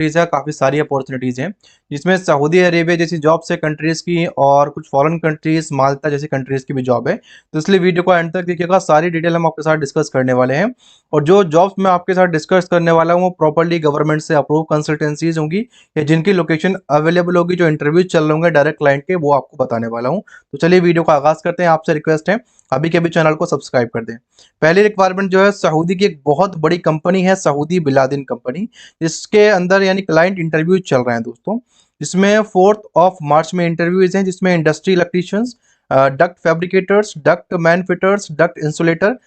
है, काफ़ी सारी अपॉर्चुनिटीज़ हैं, जिसमें सऊदी अरेबिया जैसी जॉब्स है कंट्रीज़ की और कुछ फॉरेन कंट्रीज़, माल्टा जैसी कंट्रीज़ की भी जॉब है। तो इसलिए वीडियो को एंड तक देखिएगा, सारी डिटेल हम आपके साथ डिस्कस करने वाले हैं। और जो जॉब्स मैं आपके साथ डिस्कस करने वाला हूँ, वो प्रॉपर्ली गवर्नमेंट से अप्रूव कंसल्टेंसीज़ होंगी या जिनकी लोकेशन अवेलेबल होगी, जो इंटरव्यूज़ चल रहे होंगे डायरेक्ट क्लाइंट के, वो आपको बताने वाला हूँ। तो चलिए वीडियो का आगाज़ करते हैं। आपसे रिक्वेस्ट है, अभी के अभी चैनल को सब्सक्राइब कर दें। पहली रिक्वायरमेंट जो है, सऊदी की एक बहुत बड़ी कंपनी है, सऊदी बिलादिन कंपनी। इसके अंदर यानी क्लाइंट इंटरव्यू चल रहे हैं दोस्तों। इसमें 4 ऑफ मार्च में इंटरव्यूज हैं, जिसमें industry electricians, duct fabricators, duct man fitters, duct insulator,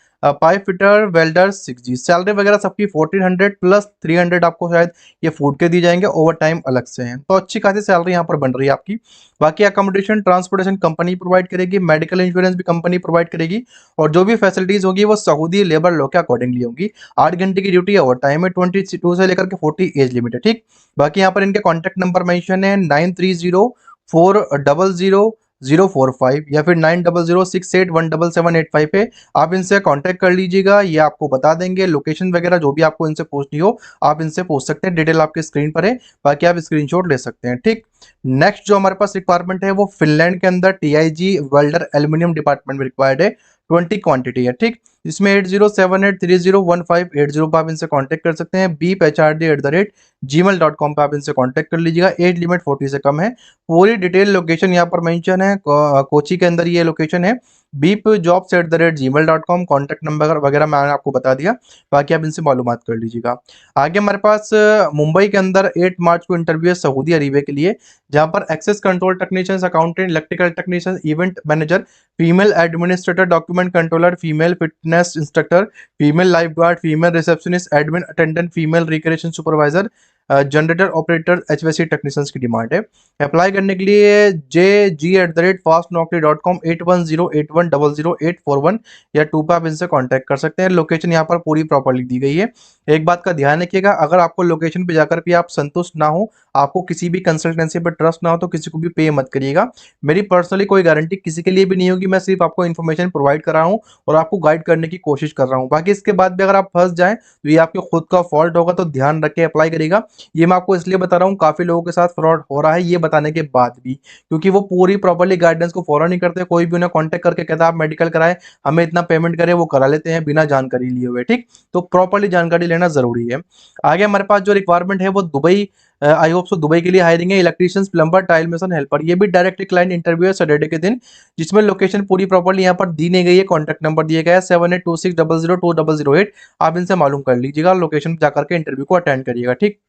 pipe fitter, welder 6G। Salary वगैरह सबकी 1400 प्लस 300 आपको शायद ये फूड के दिए जाएंगे, ओवर टाइम अलग से हैं। तो अच्छी खासी सैलरी यहाँ पर बन रही है आपकी। बाकी अकोमोडेशन ट्रांसपोर्टेशन कंपनी प्रोवाइड करेगी, मेडिकल इंश्योरेंस भी कंपनी प्रोवाइड करेगी, और जो भी फैसिलिटीज होगी वो सऊदी लेबर लॉ के अकॉर्डिंगली होंगी। 8 घंटे की ड्यूटी है, ओवर टाइम है, 22 से लेकर के 40 एज लिमिट है। ठीक, बाकी यहाँ पर इनके कॉन्टैक्ट नंबर मेंशन है 9304000045 या फिर 9006817785 पे आप इनसे कांटेक्ट कर लीजिएगा, ये आपको बता देंगे लोकेशन वगैरह, जो भी आपको इनसे पूछनी हो आप इनसे पूछ सकते हैं। डिटेल आपके स्क्रीन पर है, बाकी आप स्क्रीनशॉट ले सकते हैं। ठीक, नेक्स्ट जो हमारे पास रिक्वायरमेंट है, वो फिनलैंड के अंदर TIG वेल्डर एल्यूमिनियम डिपार्टमेंट में रिक्वायर्ड है। 20 क्वांटिटी है। ठीक, इसमें 8078301580 पर आप इनसे कांटेक्ट कर सकते हैं। beephrd@gmail.com पर आप इनसे कांटेक्ट कर लीजिएगा। एज लिमिट 40 से कम है। पूरी डिटेल लोकेशन यहाँ पर मेंशन है, कोची के अंदर ये लोकेशन है। beepjobs@gmail.com, कॉन्टैक्ट नंबर वगैरह मैंने आपको बता दिया, बाकी आप इनसे मालूमात कर लीजिएगा। आगे हमारे पास मुंबई के अंदर 8 मार्च को इंटरव्यू है सऊदी अरेबिया के लिए, जहां पर access control technicians, accountant, electrical technicians, event manager, female administrator, document controller, female fitness instructor, female life guard, female receptionist, admin attendant, female recreation supervisor, generator operator, HVAC technicians की demand है। Apply करने के लिए jg@fastnaukri.com 8108100841 या 2 पे आप इनसे contact कर सकते हैं। लोकेशन यहाँ पर पूरी प्रॉपर्ली दी गई है। एक बात का ध्यान रखिएगा, अगर आपको लोकेशन पे जाकर भी आप संतुष्ट ना हो, आपको किसी भी कंसल्टेंसी पर ट्रस्ट ना हो, तो किसी को भी पे मत करिएगा। मेरी पर्सनली कोई गारंटी किसी के लिए भी नहीं होगी, मैं सिर्फ आपको इन्फॉर्मेशन प्रोवाइड कर रहा हूँ और आपको गाइड करने की कोशिश कर रहा हूँ। बाकी इसके बाद भी अगर आप फंस जाएं तो ये आपके खुद का फॉल्ट होगा, तो ध्यान रख के अप्लाई करिएगा। ये मैं आपको इसलिए बता रहा हूँ, काफी लोगों के साथ फ्रॉड हो रहा है ये बताने के बाद भी, क्योंकि वो पूरी प्रॉपर्ली गाइडेंस को फॉलो नहीं करते। कोई भी उन्हें कॉन्टेक्ट करके कहता है आप मेडिकल कराएं, हमें इतना पेमेंट करें, वो करा लेते हैं बिना जानकारी लिए हुए। ठीक, तो प्रॉपर्ली जानकारी लेना जरूरी है। आगे हमारे पास जो रिक्वायरमेंट है, वो Dubai, I hope so Dubai के लिए हायरिंग है। Electricians, plumber, tile mason, helper, ये भी डायरेक्टली क्लाइंट इंटरव्यू है सैटरडे के दिन, जिसमें लोकेशन पूरी प्रॉपर्ली यहाँ पर दी नहीं गई है। कॉन्टैक्ट नंबर दिया गया है 7826002008। आप इनसे मालूम कर लीजिएगा, लोकेशन जाकर के इंटरव्यू को अटेंड करिएगा। ठीक,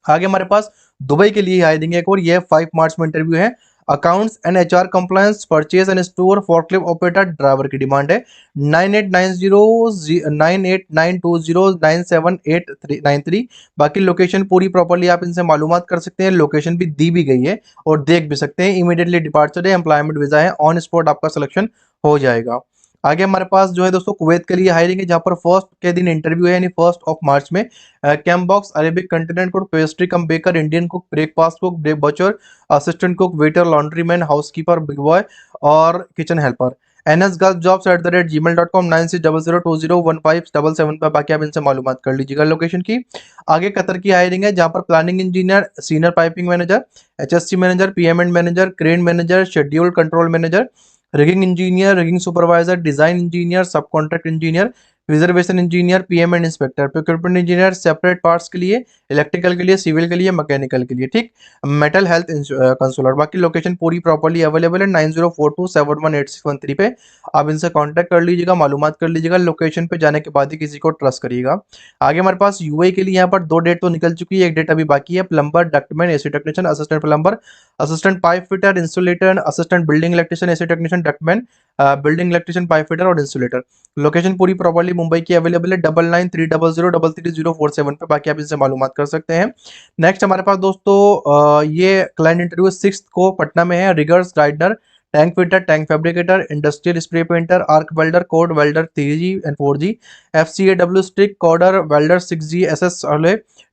आगे हमारे पास दुबई के लिए हायरिंग है एक और, ये 5 मार्च में इंटरव्यू है। Accounts and HR compliance, purchase and store, forklift operator, driver की डिमांड है। 98909820978393। बाकी लोकेशन पूरी प्रॉपर्ली आप इनसे मालूमात कर सकते हैं, लोकेशन भी दी भी गई है और देख भी सकते हैं। इमीडिएटली डिपार्चर है, एम्प्लॉयमेंट वीजा है, ऑन स्पॉट आपका सिलेक्शन हो जाएगा। आगे हमारे पास जो है दोस्तों, कुवैत के लिए हायरिंग है, जहां पर फर्स्ट के दिन इंटरव्यू है, यानी 1 ऑफ मार्च में। Camp box, Arabic continent cook, pastry cum baker, Indian cook, breakfast cook, break butcher, assistant cook, waiter, laundry man, housekeeper, big boy और किचन हेल्पर। nsgulfjobs@gmail.com 9600201577 पर बाकी आप इनसे मालूमात कर लीजिएगा लोकेशन की। आगे कतर की हायरिंग है, जहां पर planning engineer, senior piping manager, HSC manager, PM and manager, crane manager, schedule control manager, rigging engineer, rigging supervisor, design engineer, subcontract engineer, reservation engineer, PM and inspector, procurement engineer, separate parts के लिए, electrical के लिए, civil के लिए, mechanical के लिए। ठीक, metal health कंसोलर। बाकी लोकेशन पूरी प्रॉपर्ली अवेलेबल है 9042718613 पे। आप इनसे कांटेक्ट कर लीजिएगा, मालूमात कर लीजिएगा, लोकेशन पे जाने के बाद ही किसी को ट्रस्ट करिएगा। आगे हमारे पास UAE के लिए यहाँ पर 2 डेट तो निकल चुकी है, एक डेट अभी बाकी है। Plumber, ductman, AC technician, assistant plumber, assistant pipe fitter, insulator, assistant building electrician, AC technician, ductman, building electrician, pipe fitter और इंसुलेटर। लोकेशन पूरी प्रॉपर्ली मुंबई की अवेलेबल है 9930033047 पे। बाकी आप इनसे मालूमात कर सकते हैं। नेक्स्ट हमारे पास दोस्तों ये क्लाइंट इंटरव्यू 6 को पटना में है। Riggers, gardener, tank fitter, tank fabricator, industrial spray painter, arc welder, code welder 3G and 4G, FCAW stick, coder, welder 6G, SS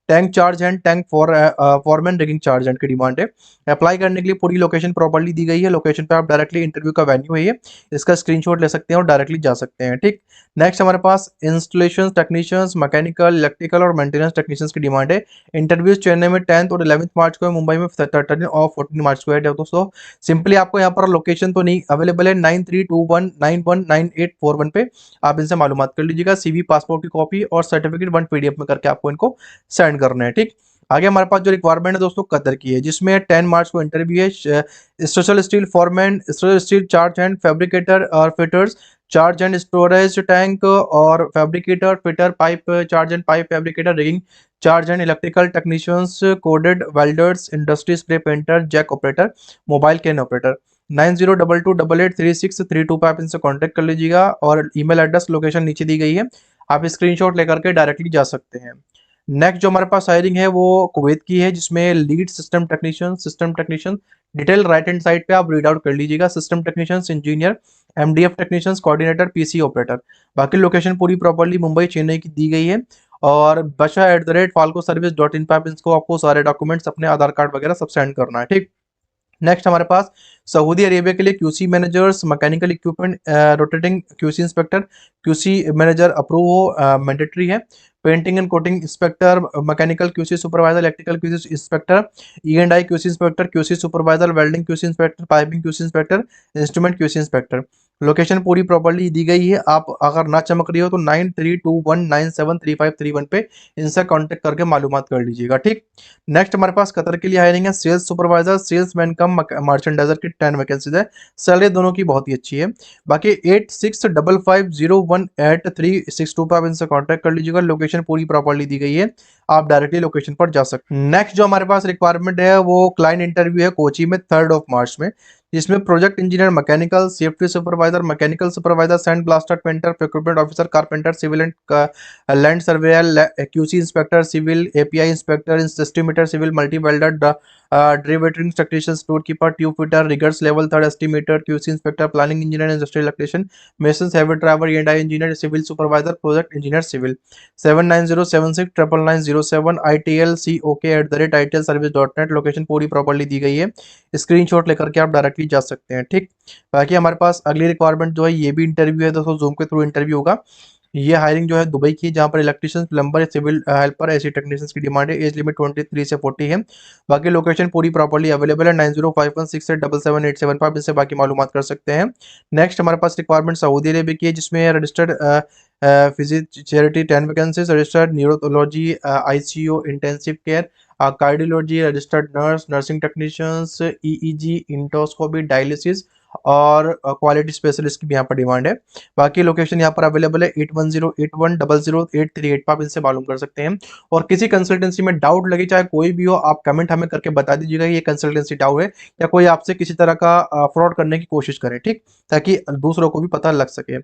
tank charge hand, tank foreman, rigging charge hand की demand है। Apply करने के लिए पूरी location properly दी गई है, location पे आप डायरेक्टली इंटरव्यू का वेन्यू है ये, इसका स्क्रीनशॉट ले सकते हैं और डायरेक्टली जा सकते हैं, ठीक। नेक्स्ट हमारे पास इंस्टॉलेशन टेक्नीशियंस, मैकेनिकल, इलेक्ट्रिकल और मेंटेनेंस टेक्नीशियंस की डिमांड है। इंटरव्यूज चेन्नई में 10th और 11th मार्च को है, मुंबई में 13 और 14 मार्च को है दोस्तों। सिंपली आपको यहाँ पर लोकेशन तो नहीं अवेलेबल है, 9321919841 पे आप इनसे मालूमात कर लीजिएगा। CV, पासपोर्ट की कॉपी और सर्टिफिकेट 1 PDF में करके आपको इनको सेंड करना है, ठीक। आगे हमारे पास जो रिक्वायरमेंट है दोस्तों कतर की है, जिसमें 10 मार्च को इंटरव्यू है। Structural steel foreman, structural steel charge hand, fabricator और fitters, charge and storage tank और fabricator, fitter, pipe, charge and pipe fabricator, rigging charge and electrical technicians, coded welders, industry spray painter, jack operator, mobile can operator. 9022883632 पे आप इनसे contact कर लीजिएगा और email address location नीचे दी गई है, आप स्क्रीनशॉट लेकर के डायरेक्टली जा सकते हैं। नेक्स्ट जो हमारे पास हायरिंग है वो कुवैत की है, जिसमें lead system technician detail right hand side पे आप रीड आउट कर लीजिएगा। System technicians, engineer, MDF technicians, coordinator, PC operator. बाकी लोकेशन पूरी प्रॉपर्ली मुंबई चेन्नई की दी गई है। और basha@falcoservice.in पे आप इसको आपको सारे डॉक्यूमेंट्स अपने आधार कार्ड वगैरह सब सेंड करना है, ठीक। नेक्स्ट हमारे पास सऊदी अरेबिया के लिए QC managers, mechanical equipment, rotating QC inspector, QC manager approve हो मैंडेटरी है। Painting and coating inspector, mechanical QC supervisor, electrical QC inspector, E&I QC inspector, QC supervisor, welding QC inspector, piping QC inspector, instrument QC inspector. Location पूरी properly दी गई है, आप अगर ना चमक रही हो तो 9321973531 पे इनसे कांटेक्ट करके मालूमात कर लीजिएगा, ठीक। नेक्स्ट हमारे पास कतर के लिए हायरिंग है, सेल्स सुपरवाइजर, सेल्समैन कम मर्चेंडाइजर की 10 वैकेंसीज है। सैलरी दोनों की बहुत ही अच्छी है। बाकी 8655018362 पे आप इनसे कांटेक्ट कर लीजिएगा, लोकेशन पूरी प्रॉपर्ली दी गई है, आप डायरेक्टली लोकेशन पर जा सकते हैं। नेक्स्ट जो हमारे पास रिक्वायरमेंट है वो क्लाइंट इंटरव्यू है कोची में 3 मार्च में, जिसमें project engineer, mechanical, safety supervisor, mechanical supervisor, sand blaster, painter, procurement officer, carpenter, civil and land surveyor, QC inspector, civil, API inspector, estimator, civil, multi welder, dewatering technician, store keeper, tube fitter, riggers level 3 estimator, QC inspector, planning engineer, industrial electrician, masons, heavy driver, E&I engineer, civil supervisor, project engineer, civil. 7907699907 itlcok@itlservice.net। Location पूरी properly दी गई है, screenshot लेकर के आप directly जा सकते हैं, ठीक। बाकी हमारे पास अगली रिक्वायरमेंट जो है ये भी इंटरव्यू है दोस्तों, जूम के थ्रू इंटरव्यू होगा। ये हायरिंग जो है दुबई की, जहाँ पर इलेक्ट्रिशियन, प्लम्बर, सिविल हेल्पर, ऐसी टेक्नीशियंस की डिमांड है। एज लिमिट 23 से 40 है। बाकी लोकेशन पूरी प्रॉपर्ली अवेलेबल है। 9051687787 पर आप इससे बाकी मालूमात कर सकते हैं। नेक्स्ट हमारे पास रिक्वायरमेंट सऊदी अरेबिया की है, जिसमें रजिस्टर्ड फिजिशियरिटी 10 vacancies, registered neurology, ICU intensive care, cardiology, registered nurse, nursing technicians, EEG, endoscopy, dialysis और क्वालिटी स्पेशलिस्ट की भी यहाँ पर डिमांड है। बाकी लोकेशन यहाँ पर अवेलेबल है 8108100838 पे आप इनसे मालूम कर सकते हैं। और किसी कंसल्टेंसी में डाउट लगे, चाहे कोई भी हो, आप कमेंट हमें करके बता दीजिएगा ये कंसल्टेंसी डाउट है या कोई आपसे किसी तरह का फ्रॉड करने की कोशिश करें, ठीक, ताकि दूसरों को भी पता लग सके।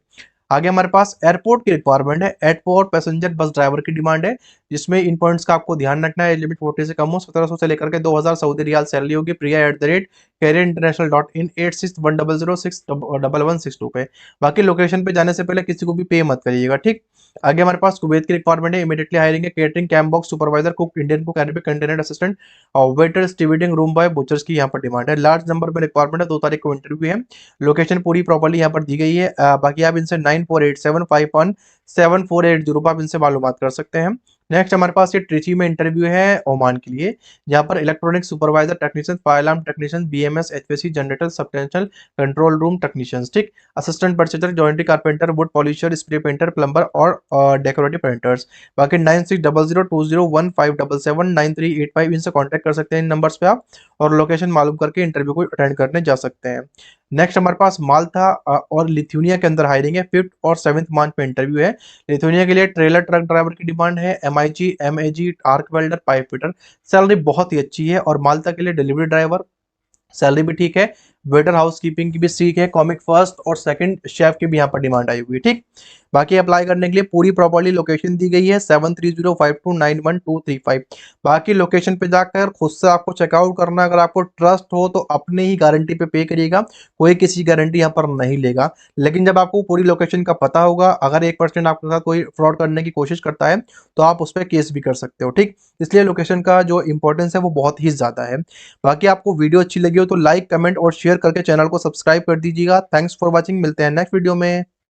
आगे हमारे पास एयरपोर्ट की रिक्वायरमेंट है, एयरपोर्ट पैसेंजर बस ड्राइवर की डिमांड है, जिसमें इन पॉइंट्स का आपको ध्यान रखना है। एज लिमिट 40 से कम हो, 1700 से लेकर के 2000 सऊदी रियाल सैलरी होगी। priya@careerinternational.in 8610061162 पे। बाकी लोकेशन पे जाने से पहले किसी को भी पे मत करिएगा, ठीक। आगे हमारे पास कुवैत की रिक्वायरमेंट है, इमीडिएटली हायरिंग है। Catering, camp box supervisor, cook, Indian cook, Arabic container assistant और वेटर, स्टीवर्डिंग, रूम बॉय, बुचर्स की यहाँ पर डिमांड है। लार्ज नंबर में रिक्वायरमेंट है, 2 तारीख को इंटरव्यू है। लोकेशन पूरी प्रॉपर्ली यहाँ पर दी गई है। बाकी आप इनसे 9487517480 पर आप इनसे मालूमात कर सकते हैं। नेक्स्ट हमारे पास ये ट्रिची में इंटरव्यू है ओमान के लिए, जहाँ पर electronic supervisor technician, fire alarm technician, BMS, HVAC, generator, substantial control room technicians, ठीक। Assistant purchaser, joinery carpenter, wood polisher, spray painter, plumber और डेकोरेटिव पेंटर्स। बाकी 96002015779385 इनसे कॉन्टैक्ट कर सकते हैं इन नंबर्स पे आप, और लोकेशन मालूम करके इंटरव्यू को अटेंड करने जा सकते हैं। नेक्स्ट हमारे पास माल्टा और लिथुनिया के अंदर हायरिंग है। 5 और 7 मार्च में इंटरव्यू है। लिथुनिया के लिए ट्रेलर ट्रक ड्राइवर की डिमांड है। MIG, MAG, arc welder, pipe fitter. Salary बहुत ही अच्छी है। और माल्टा के लिए डिलीवरी ड्राइवर, सैलरी भी ठीक है। वेटर हाउसकीपिंग की भी सीख है, कॉमिक फर्स्ट और सेकंड शेफ की भी यहाँ पर डिमांड आई हुई है। ठीक, बाकी अप्लाई करने के लिए पूरी प्रॉपर्ली लोकेशन दी गई है 7305291235। बाकी लोकेशन पे जाकर खुद से आपको चेकआउट करना है। अगर आपको ट्रस्ट हो तो अपने ही गारंटी पे करिएगा, कोई किसी गारंटी यहाँ पर नहीं लेगा। लेकिन जब आपको पूरी लोकेशन का पता होगा, अगर 1% आपके साथ कोई फ्रॉड करने की कोशिश करता है तो आप उस पर केस भी कर सकते हो। ठीक, इसलिए लोकेशन का जो इंपॉर्टेंस है वो बहुत ही ज़्यादा है। बाकी आपको वीडियो अच्छी लगी हो तो लाइक, कमेंट और शेयर करके चैनल को सब्सक्राइब कर दीजिएगा। थैंक्स फॉर वॉचिंग, मिलते हैं नेक्स्ट वीडियो में।